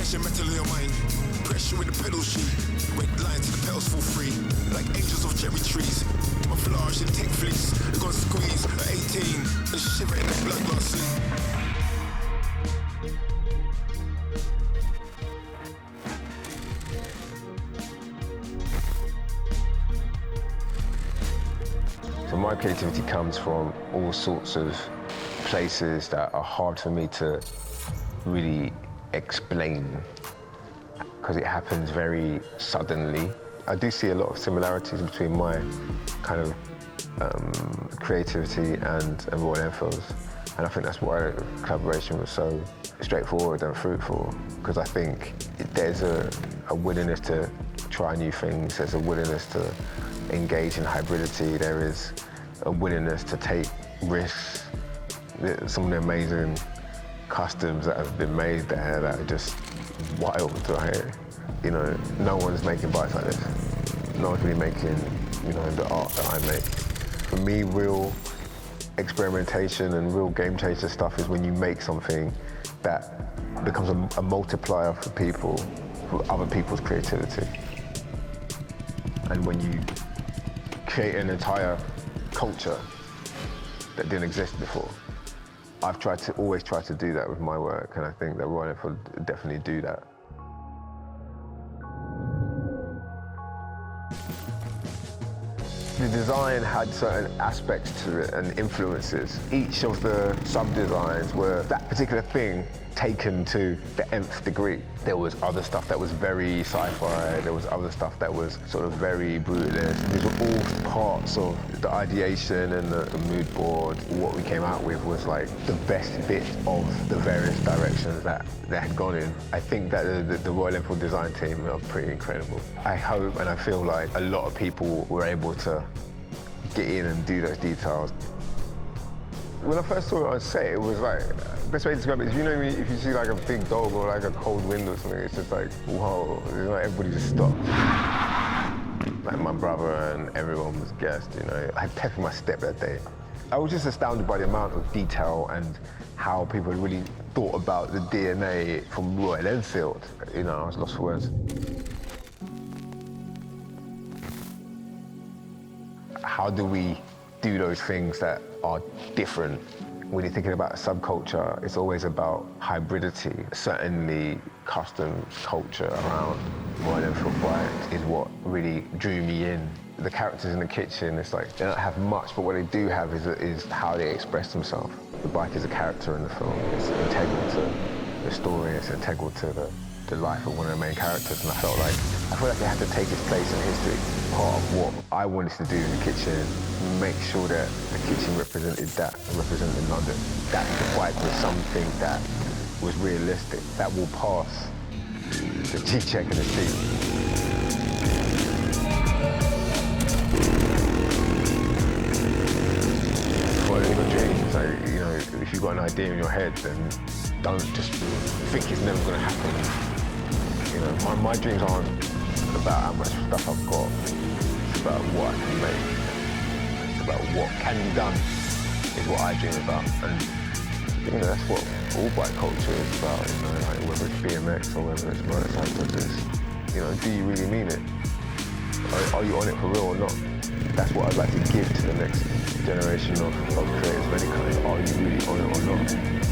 Pressure metal in your mind. Pressure with the pedal sheet. Red line to the pedals fall free. Like angels of cherry trees. My flash and tick fleece. They're gonna squeeze at 18 and shiver in the blood glass sleep. So my creativity comes from all sorts of places that are hard for me to really explain because it happens very suddenly. I do see a lot of similarities between my kind of creativity and Royal Enfield's, and I think that's why the collaboration was so straightforward and fruitful, because I think there's a willingness to try new things, there's a willingness to engage in hybridity, there is a willingness to take risks. Some of the amazing customs that have been made there that are just wild, right? You know, no one's making bikes like this. No one's really making, you know, the art that I make. For me, real experimentation and real game changer stuff is when you make something that becomes a multiplier for people, for other people's creativity. And when you create an entire culture that didn't exist before. I've always tried to do that with my work, and I think that Royal Enfield definitely do that. The design had certain aspects to it and influences. Each of the sub-designs were that particular thing taken to the nth degree. There was other stuff that was very sci-fi, there was other stuff that was sort of very brutalist. These were all parts of the ideation and the mood board. What we came out with was like the best bit of the various directions that they had gone in. I think that the Royal Enfield design team are pretty incredible. I hope and I feel like a lot of people were able to get in and do those details. When I first saw it on set, it was like, the best way to describe it is, you know, if you see like a big dog or like a cold wind or something, it's just like, whoa, it's like everybody just stopped. Like my brother and everyone was gassed, you know. I had pep in my step that day. I was just astounded by the amount of detail and how people really thought about the DNA from Royal Enfield. You know, I was lost for words. How do we do those things that are different? When you're thinking about a subculture, it's always about hybridity. Certainly, customs culture around Royal Enfield bikes is what really drew me in. The characters in the kitchen, it's like they don't have much, but what they do have is how they express themselves. The bike is a character in the film. It's integral to the story. It's integral to the life of one of the main characters, and I felt like it had to take its place in history. Part of what I wanted to do in the kitchen, make sure that the kitchen represented that and represented London. That the bike was something that was realistic, that will pass the G-check and the seat. Following your dreams, like, you know, if you've got an idea in your head, then don't just think it's never gonna happen. You know, my dreams aren't about how much stuff I've got. It's about what I can make. It's about what can be done is what I dream about. And you know, that's what all bike culture is about, you know, like whether it's BMX or whether it's motorcycles, is, you know, do you really mean it? Are you on it for real or not? That's what I'd like to give to the next generation of creators of any kind. Are you really on it or not?